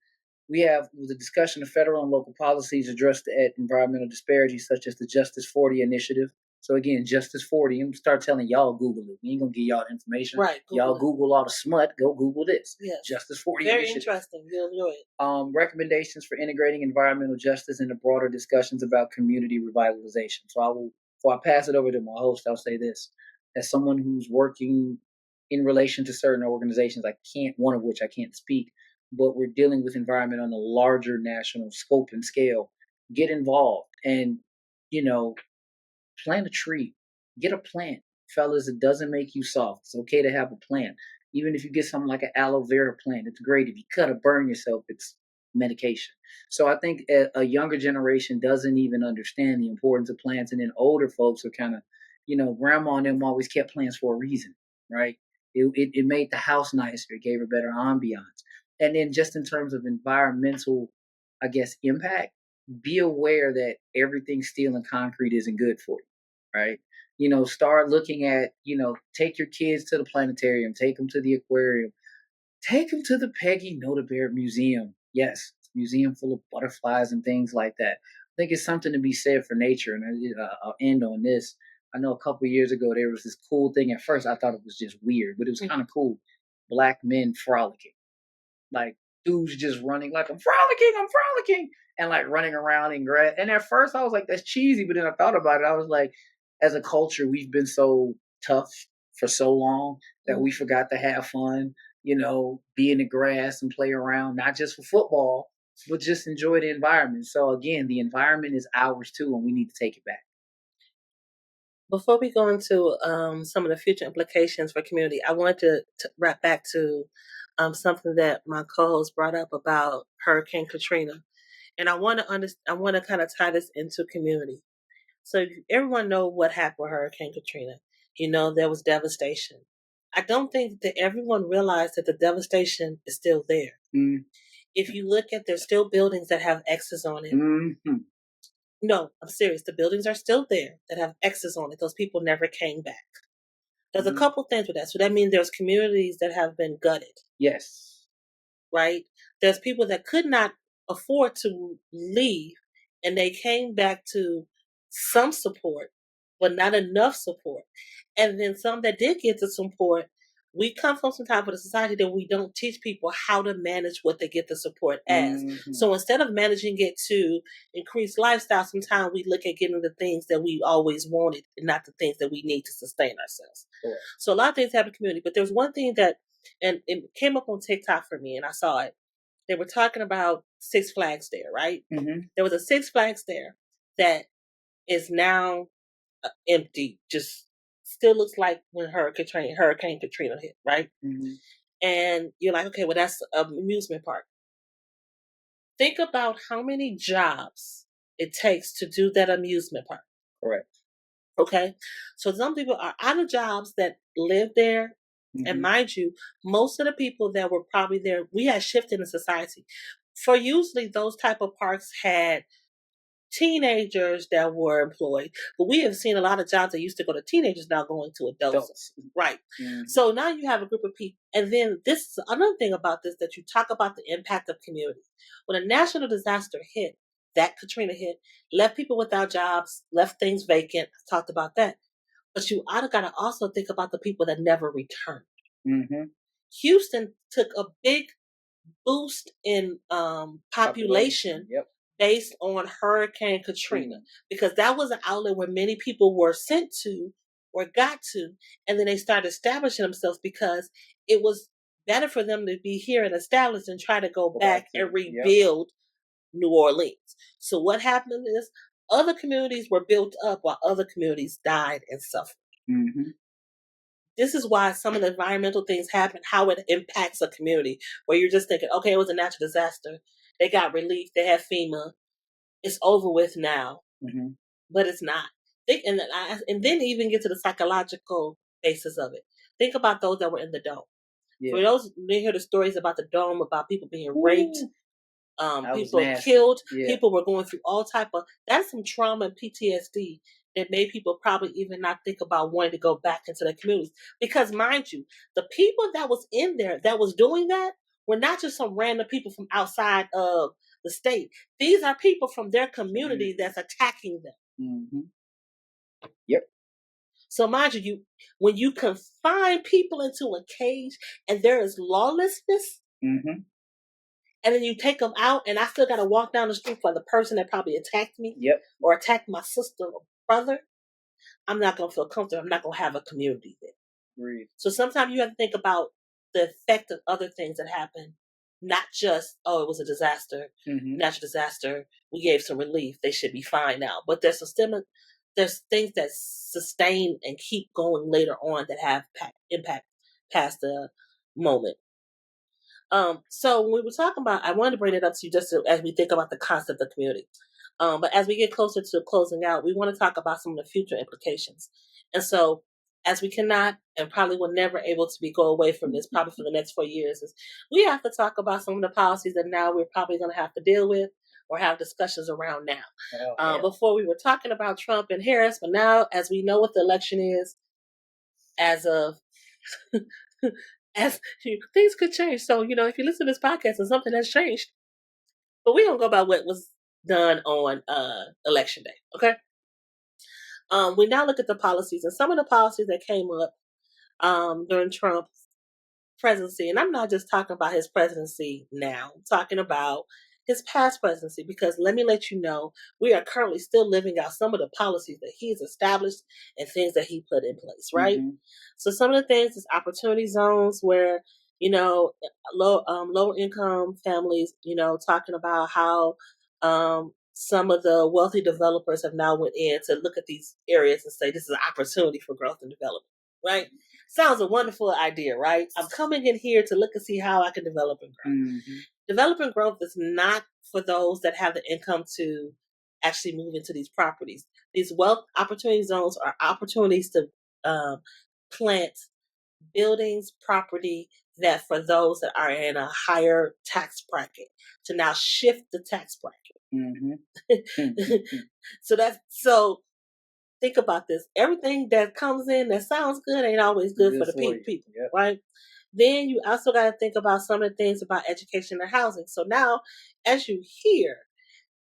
we have the discussion of federal and local policies addressed at environmental disparities, such as the Justice 40 initiative. So again, Justice 40, I'm start telling y'all Google it. We ain't gonna give y'all the information. Right. Y'all Google all the smut. Go Google this. Yes. Justice 40 Very initiative. interesting. You'll enjoy it. Recommendations for integrating environmental justice into broader discussions about community revitalization. So before I pass it over to my host, I'll say this. As someone who's working in relation to certain organizations, one of which I can't speak, but we're dealing with environment on a larger national scope and scale. Get involved and, plant a tree. Get a plant. Fellas, it doesn't make you soft. It's okay to have a plant. Even if you get something like an aloe vera plant, it's great. If you cut or burn yourself, it's medication. So I think a younger generation doesn't even understand the importance of plants. And then older folks are kind of, grandma and them always kept plants for a reason, right? It made the house nicer. It gave her better ambiance. And then just in terms of environmental, I guess, impact, be aware that everything steel and concrete isn't good for you, right? Start looking at, take your kids to the planetarium, take them to the aquarium, take them to the Peggy Noda Bear Museum. Yes, it's a museum full of butterflies and things like that. I think it's something to be said for nature. And I'll end on this. I know a couple of years ago, there was this cool thing. At first, I thought it was just weird, but it was kind of cool. Black men frolicking. Like dudes just running like I'm frolicking, and like running around in grass. And at first I was like, that's cheesy, but then I thought about it. I was like, as a culture, we've been so tough for so long that we forgot to have fun, be in the grass and play around, not just for football, but just enjoy the environment. So again, the environment is ours too, and we need to take it back. Before we go into some of the future implications for community, I wanted to wrap back to something that my co-host brought up about Hurricane Katrina, and I want to kind of tie this into community. So everyone know what happened with Hurricane Katrina. There was devastation. I don't think that everyone realized that the devastation is still there. Mm-hmm. If you look at, there's still buildings that have X's on it. Mm-hmm. No, I'm serious. The buildings are still there that have X's on it. Those people never came back. There's a couple things with that. So that means there's communities that have been gutted. Yes. Right? There's people that could not afford to leave, and they came back to some support, but not enough support. And then some that did get the support, we come from some type of a society that we don't teach people how to manage what they get the support as. Mm-hmm. So instead of managing it to increase lifestyle, sometimes we look at getting the things that we always wanted and not the things that we need to sustain ourselves. Sure. So a lot of things happen in the community, but there's one thing that, and it came up on TikTok for me and I saw it. They were talking about Six Flags there, right? Mm-hmm. There was a Six Flags there that is now empty, just still looks like when Hurricane Katrina hit, right? Mm-hmm. And you're like, okay, well, that's an amusement park. Think about how many jobs it takes to do that amusement park. Correct. Okay, so some people are out of jobs that live there. And mind you, most of the people that were probably there, we had shifted in society. For usually those type of parks had teenagers that were employed, but we have seen a lot of jobs that used to go to teenagers now going to adults. Right. So now you have a group of people. And then this is another thing about this, that you talk about the impact of community. When a national disaster hit, that Katrina hit, left people without jobs, left things vacant. I talked about that. But you got to also think about the people that never returned. Houston took a big boost in population. Based on Hurricane Katrina, because that was an outlet where many people were sent to or got to, and then they started establishing themselves because it was better for them to be here and established and try to go back and rebuild New Orleans. So what happened is other communities were built up while other communities died and suffered. This is why some of the environmental things happen, how it impacts a community, where you're just thinking, okay, it was a natural disaster. They got relief. They had FEMA. It's over with now, but it's not. And then even get to the psychological basis of it. Think about those that were in the dome. For those, they hear the stories about the dome, about people being raped, people killed, people were going through all type of, that's some trauma and PTSD that made people probably even not think about wanting to go back into their communities. Because mind you, the people that was in there that was doing that were not just some random people from outside of the state. These are people from their community that's attacking them. So mind you, when you confine people into a cage and there is lawlessness, and then you take them out, and I still got to walk down the street for the person that probably attacked me or attacked my sister or brother, I'm not going to feel comfortable. I'm not going to have a community there. So sometimes you have to think about the effect of other things that happen, not just, oh, it was a disaster, natural disaster, we gave some relief, they should be fine now. But there's there's things that sustain and keep going later on that have impact past the moment. So when we were talking about, I wanted to bring it up to you just as we think about the concept of community. But as we get closer to closing out, we want to talk about some of the future implications. And so, as we cannot and probably will never able to go away from this, probably for the next 4 years, is we have to talk about some of the policies that now we're probably going to have to deal with or have discussions around now. Before we were talking about Trump and Harris, but now as we know what the election is, as of things could change. So, if you listen to this podcast and something has changed, but we don't go by what was done on election day, okay? We now look at the policies, and some of the policies that came up during Trump's presidency, and I'm not just talking about his presidency now, I'm talking about his past presidency, because let me let you know, we are currently still living out some of the policies that he's established and things that he put in place, right? So some of the things is opportunity zones where, lower income families, talking about how some of the wealthy developers have now went in to look at these areas and say, this is an opportunity for growth and development, right? Sounds a wonderful idea, right? I'm coming in here to look and see how I can develop and grow. Development growth is not for those that have the income to actually move into these properties. These wealth opportunity zones are opportunities to plant buildings, property, that for those that are in a higher tax bracket, to now shift the tax bracket. So think about this. Everything that comes in that sounds good ain't always good for the people, right? Then you also got to think about some of the things about education and housing. So now, as you hear,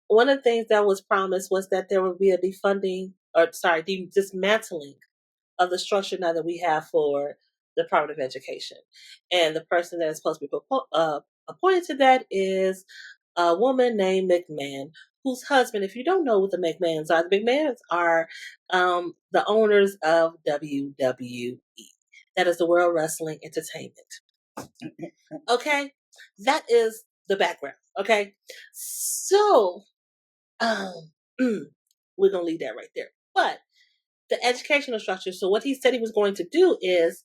one of the things that was promised was that there would be a dismantling of the structure now that we have for the Department of Education. And the person that is supposed to be appointed to that is a woman named McMahon, whose husband, if you don't know what the McMahons are the owners of WWE. That is the World Wrestling Entertainment. Okay? That is the background. Okay? So, we're going to leave that right there. But the educational structure, so what he said he was going to do is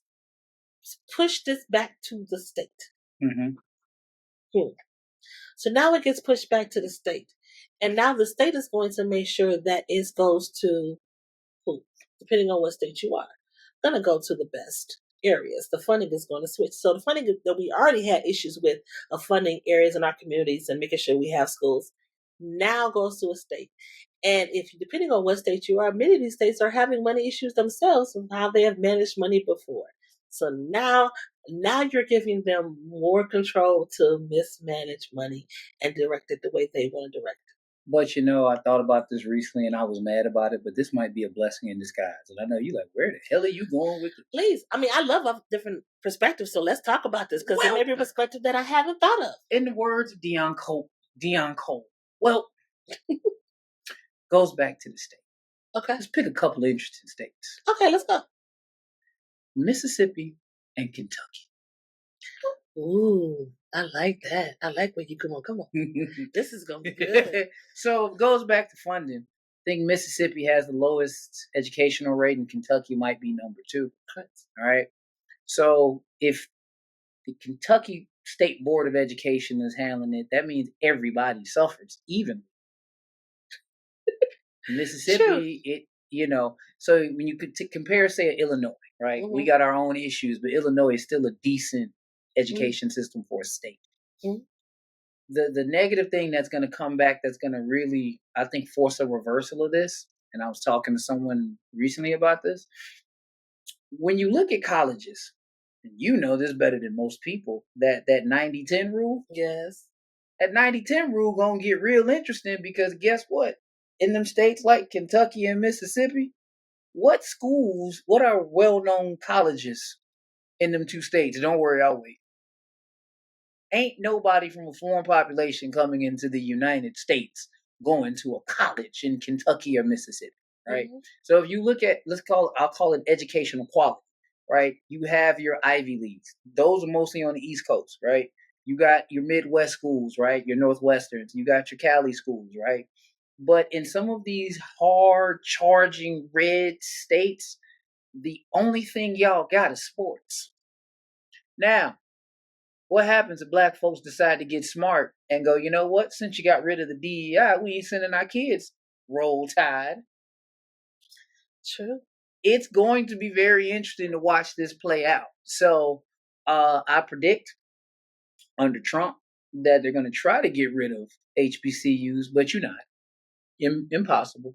push this back to the state. So now it gets pushed back to the state. And now the state is going to make sure that it goes to who? depending on what state you are, going to go to the best areas. The funding is going to switch. So the funding that we already had issues with of funding areas in our communities and making sure we have schools now goes to a state. And if depending on what state you are, many of these states are having money issues themselves from how they have managed money before. So now you're giving them more control to mismanage money and direct it the way they want to direct it. But I thought about this recently and I was mad about it, but this might be a blessing in disguise. And I know you like, where the hell are you going with it? Please. I mean, I love different perspectives, so let's talk about this because there may be a perspective that I haven't thought of. In the words of Dion Cole. Well, goes back to the state. Okay. Let's pick a couple of interesting states. Okay, let's go. Mississippi and Kentucky. Ooh, I like that. I like where you going. Come on. This is going to be good. So it goes back to funding. I think Mississippi has the lowest educational rate and Kentucky might be number 2. All right. So if the Kentucky State Board of Education is handling it, that means everybody suffers evenly. Mississippi, so when you could compare, say, Illinois, right? Mm-hmm. We got our own issues, but Illinois is still a decent education system for a state. Mm-hmm. The negative thing that's going to come back, that's going to really, I think, force a reversal of this, and I was talking to someone recently about this, when you look at colleges, and you know this better than most people, that 90-10 rule? Yes. That 90-10 rule going to get real interesting because guess what? In them states like Kentucky and Mississippi, what are well-known colleges in them 2 states? Don't worry, I'll wait. Ain't nobody from a foreign population coming into the United States going to a college in Kentucky or Mississippi, right? Mm-hmm. So if you look at, I'll call it educational quality, right? You have your Ivy Leagues. Those are mostly on the East Coast, right? You got your Midwest schools, right? Your Northwesterns. You got your Cali schools, right? But in some of these hard-charging red states, the only thing y'all got is sports. Now, what happens if black folks decide to get smart and go, you know what? Since you got rid of the DEI, we ain't sending our kids. Roll Tide. True. It's going to be very interesting to watch this play out. So I predict under Trump that they're going to try to get rid of HBCUs, but you're not. Impossible.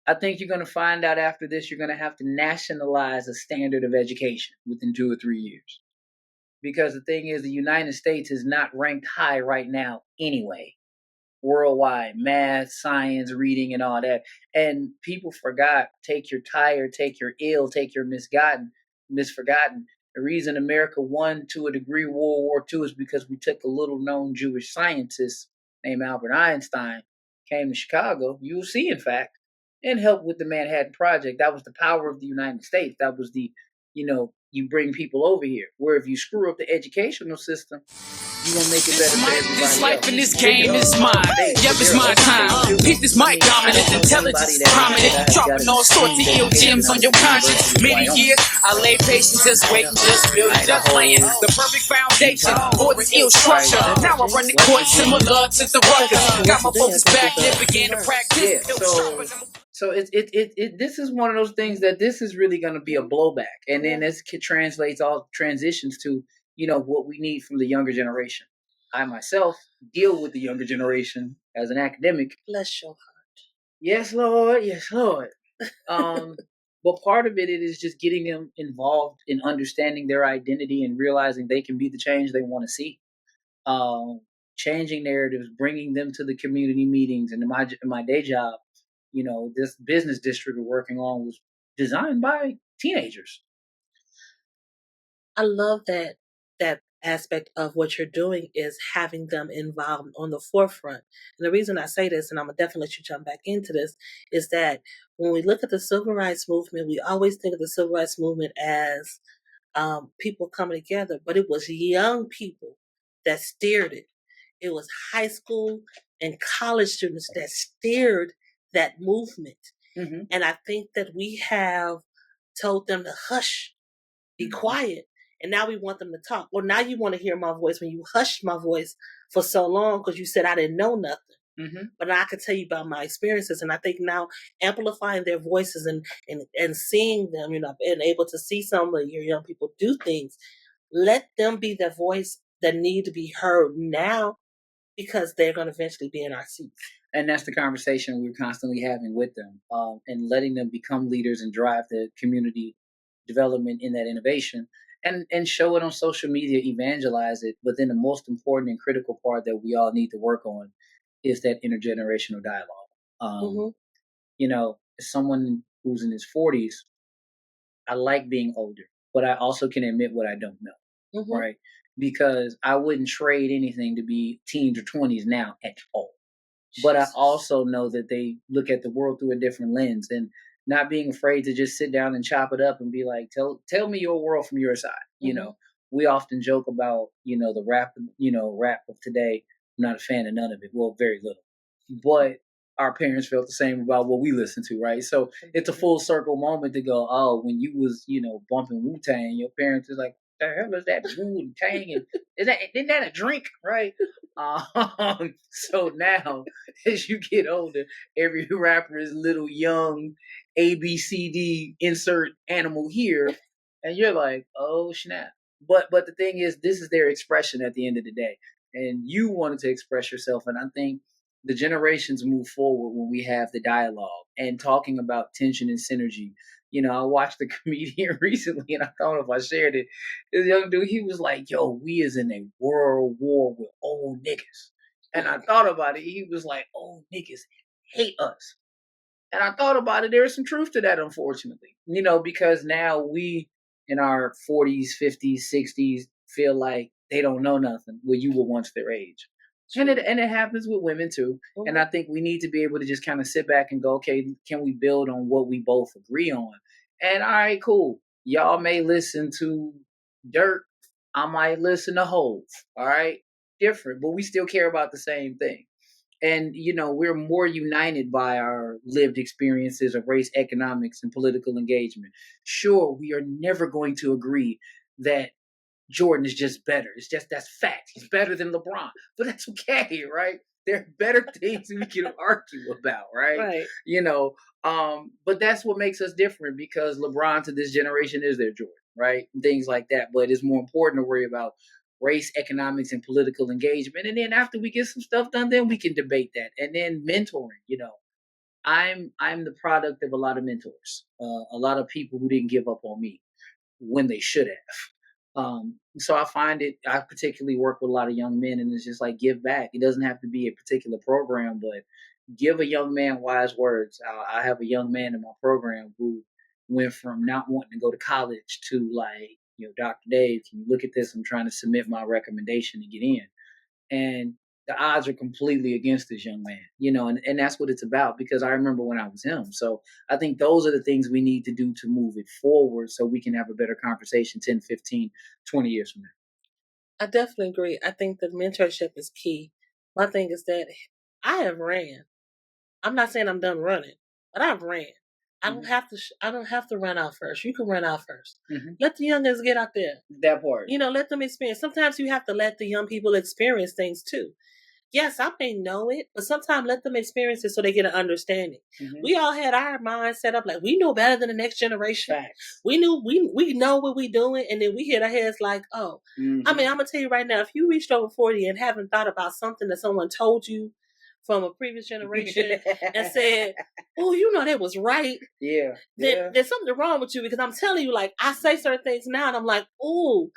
I think you're going to find out after this, you're going to have to nationalize a standard of education within 2 or 3 years. Because the thing is, the United States is not ranked high right now anyway. Worldwide, math, science, reading, and all that. And people forgot, take your tired, take your ill, take your misforgotten. The reason America won to a degree World War II is because we took a little known Jewish scientist named Albert Einstein, came to Chicago, you'll see, in fact, and helped with the Manhattan Project. That was the power of the United States. That was the, you bring people over here. Where if you screw up the educational system, you gonna make it better for everybody. This life in this game is mine. Yep, it's my time. Pick this mic dominant, intelligence is prominent. Dropping all sorts of ill gems on your conscience. Many years I lay patient, just waiting, just building, just laying the perfect foundation for this ill structure. Now I run the court similar to the Rutgers. Got my focus back and began to practice. So this is one of those things that this is really going to be a blowback, and then this transitions to what we need from the younger generation. I myself deal with the younger generation as an academic. Bless your heart. Yes, Lord. Yes, Lord. But part of it is just getting them involved in understanding their identity and realizing they can be the change they want to see. Changing narratives, bringing them to the community meetings, and in my day job. This business district we're working on was designed by teenagers. I love that aspect of what you're doing is having them involved on the forefront. And the reason I say this, and I'm going to definitely let you jump back into this, is that when we look at the civil rights movement, we always think of the civil rights movement as people coming together, but it was young people that steered it. It was high school and college students that steered that movement. Mm-hmm. And I think that we have told them to hush, be quiet, and now we want them to talk. Well, now you want to hear my voice when you hushed my voice for so long because you said I didn't know nothing. but I could tell you about my experiences. And I think now amplifying their voices and seeing them, and able to see some of your young people do things, let them be the voice that need to be heard now, because they're going to eventually be in our seats. And that's the conversation we're constantly having with them, and letting them become leaders and drive the community development in that innovation, and show it on social media, evangelize it. But then the most important and critical part that we all need to work on is that intergenerational dialogue. As someone who's in his 40s, I like being older, but I also can admit what I don't know, right? Because I wouldn't trade anything to be teens or 20s now at all. But I also know that they look at the world through a different lens, and not being afraid to just sit down and chop it up and be like, tell me your world from your side. We often joke about, the rap of today. I'm not a fan of none of it. Well, very little. But our parents felt the same about what we listened to, right? So it's a full circle moment to go, oh, when you was, bumping Wu-Tang, your parents is like, the hell is that Wu and Tang? And isn't that a drink, right? So now, as you get older, every rapper is little young ABCD insert animal here, and you're like, oh snap. But the thing is, this is their expression at the end of the day, and you wanted to express yourself, and I think the generations move forward when we have the dialogue and talking about tension and synergy. I watched a comedian recently, and I thought if I shared it, this young dude, he was like, yo, we is in a world war with old niggas. And I thought about it. He was like, old niggas hate us. And I thought about it. There's some truth to that, unfortunately. Because now we in our 40s, 50s, 60s feel like they don't know nothing when you were once their age. And it happens with women too. And I think we need to be able to just kind of sit back and go, okay, can we build on what we both agree on? And all right, cool. Y'all may listen to Dirt. I might listen to Hove. All right. Different, but we still care about the same thing. And, we're more united by our lived experiences of race, economics, and political engagement. Sure, we are never going to agree that Jordan is just better. That's fact. He's better than LeBron, but that's okay, right? There are better things we can argue about, right? But that's what makes us different, because LeBron to this generation is their Jordan, right? Things like that. But it's more important to worry about race, economics, and political engagement. And then after we get some stuff done, then we can debate that. And then mentoring, I'm the product of a lot of mentors, a lot of people who didn't give up on me when they should have. So I find I particularly work with a lot of young men, and it's just like, give back. It doesn't have to be a particular program, but give a young man wise words. I have a young man in my program who went from not wanting to go to college to like, Dr. Dave, can you look at this? I'm trying to submit my recommendation to get in. And the odds are completely against this young man, and that's what it's about, because I remember when I was him. So I think those are the things we need to do to move it forward so we can have a better conversation 10, 15, 20 years from now. I definitely agree. I think that mentorship is key. My thing is that I have ran. I'm not saying I'm done running, but I've ran. I don't have to. I don't have to run out first. You can run out first. Let the youngins get out there. That part. Let them experience. Sometimes you have to let the young people experience things too. Yes, I may know it, but sometimes let them experience it so they get an understanding. We all had our mind set up like we know better than the next generation. Facts. We know what we doing, and then we hit our heads like, oh. I mean, I'm gonna tell you right now, if you reached over 40 and haven't thought about something that someone told you from a previous generation and said, oh, that was right. Yeah. There's something wrong with you, because I'm telling you, like, I say certain things now and I'm like, oh,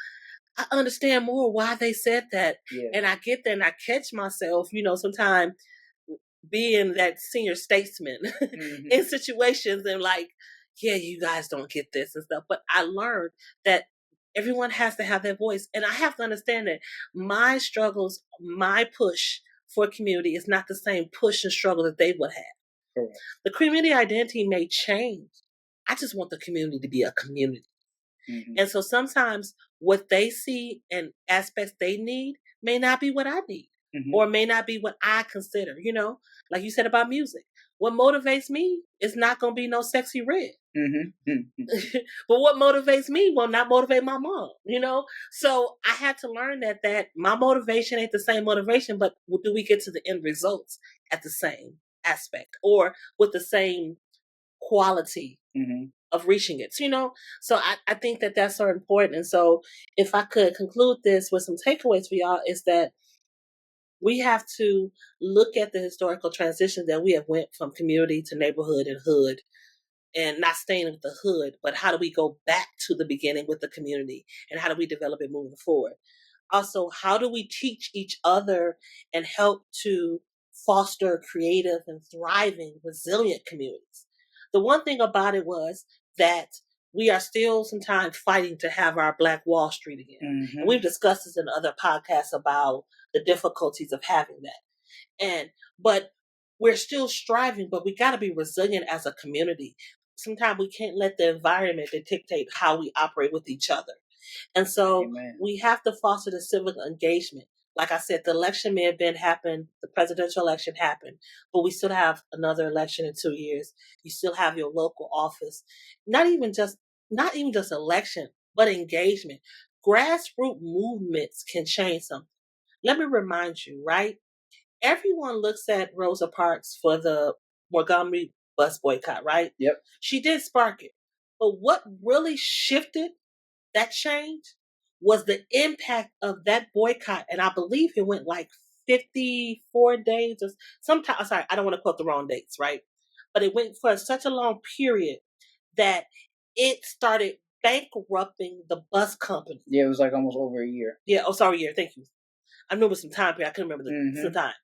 I understand more why they said that. Yeah. And I get there and I catch myself, sometimes being that senior statesman in situations and like, yeah, you guys don't get this and stuff. But I learned that everyone has to have their voice. And I have to understand that my struggles, my push for community is not the same push and struggle that they would have. Correct. The community identity may change. I just want the community to be a community. And so sometimes what they see and aspects they need may not be what I need, or may not be what I consider, like you said about music. What motivates me is not going to be no Sexy Red. But what motivates me will not motivate my mom, So I had to learn that my motivation ain't the same motivation, but do we get to the end results at the same aspect or with the same quality of reaching it, So I think that that's so important. And so if I could conclude this with some takeaways for y'all is that we have to look at the historical transition that we have went from community to neighborhood and hood, and not staying with the hood, but how do we go back to the beginning with the community and how do we develop it moving forward? Also, how do we teach each other and help to foster creative and thriving, resilient communities? The one thing about it was that we are still sometimes fighting to have our Black Wall Street again. And we've discussed this in other podcasts about the difficulties of having that. But we're still striving, but we got to be resilient as a community. Sometimes we can't let the environment dictate how we operate with each other. And so we have to foster the civic engagement. Like I said, the election may have happened, the presidential election happened, but we still have another election in 2 years. You still have your local office. Not even just election, but engagement. Grassroots movements can change something. Let me remind you, right? Everyone looks at Rosa Parks for the Montgomery bus boycott, right? Yep. She did spark it. But what really shifted that change was the impact of that boycott. And I believe it went like 54 days or sometimes. Sorry, I don't want to quote the wrong dates, right? But it went for such a long period that it started bankrupting the bus company. Yeah, it was like almost over a year. Yeah, a year. Thank you. I remember some time period. I couldn't remember the time.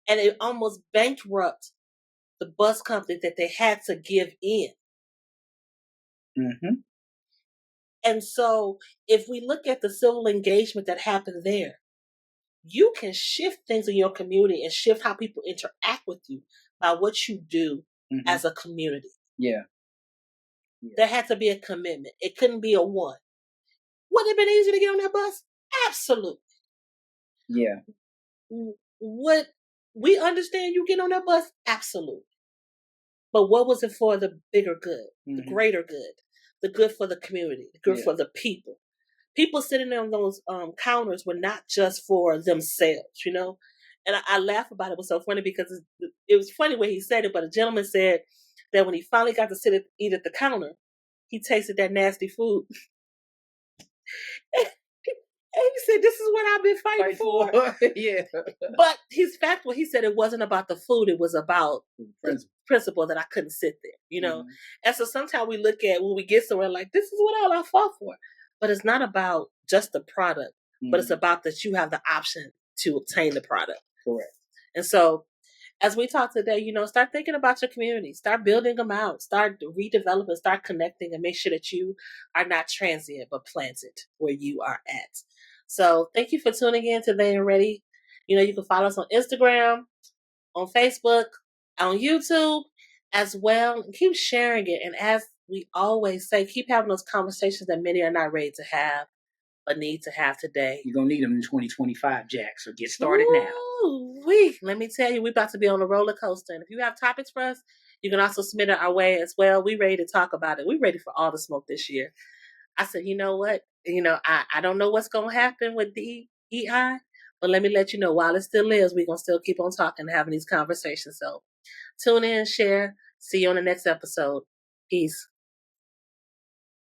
And it almost bankrupted the bus company that they had to give in. And so if we look at the civil engagement that happened there, you can shift things in your community and shift how people interact with you by what you do as a community. Yeah. There had to be a commitment. It couldn't be a one. Would it have been easy to get on that bus? Absolutely. Yeah. Would we understand you get on that bus? Absolutely. But what was it for? The bigger good, the greater good, the good for the community, the good for the people. People sitting on those counters were not just for themselves, And I laugh about it. It was so funny because it was funny when he said it, but a gentleman said that when he finally got to eat at the counter, he tasted that nasty food. And he said, "This is what I've been fighting for." Yeah. But his fact was, he said it wasn't about the food; it was about the principle that I couldn't sit there, And so sometimes we look at when we get somewhere like, "This is what all I fought for," but it's not about just the product, but it's about that you have the option to obtain the product. Correct. And so, as we talk today, start thinking about your community, start building them out, start redeveloping, start connecting, and make sure that you are not transient but planted where you are at. So thank you for tuning in today and ready. You can follow us on Instagram, on Facebook, on YouTube as well, and keep sharing it. And as we always say, keep having those conversations that many are not ready to have, but need to have today. You're going to need them in 2025, Jack, so get started now. Let me tell you, we're about to be on a roller coaster. And if you have topics for us, you can also submit it our way as well. We're ready to talk about it. We're ready for all the smoke this year. I said, you know what? I don't know what's going to happen with the EI, but let me let you know, while it still is, we're going to still keep on talking and having these conversations. So tune in, share. See you on the next episode. Peace.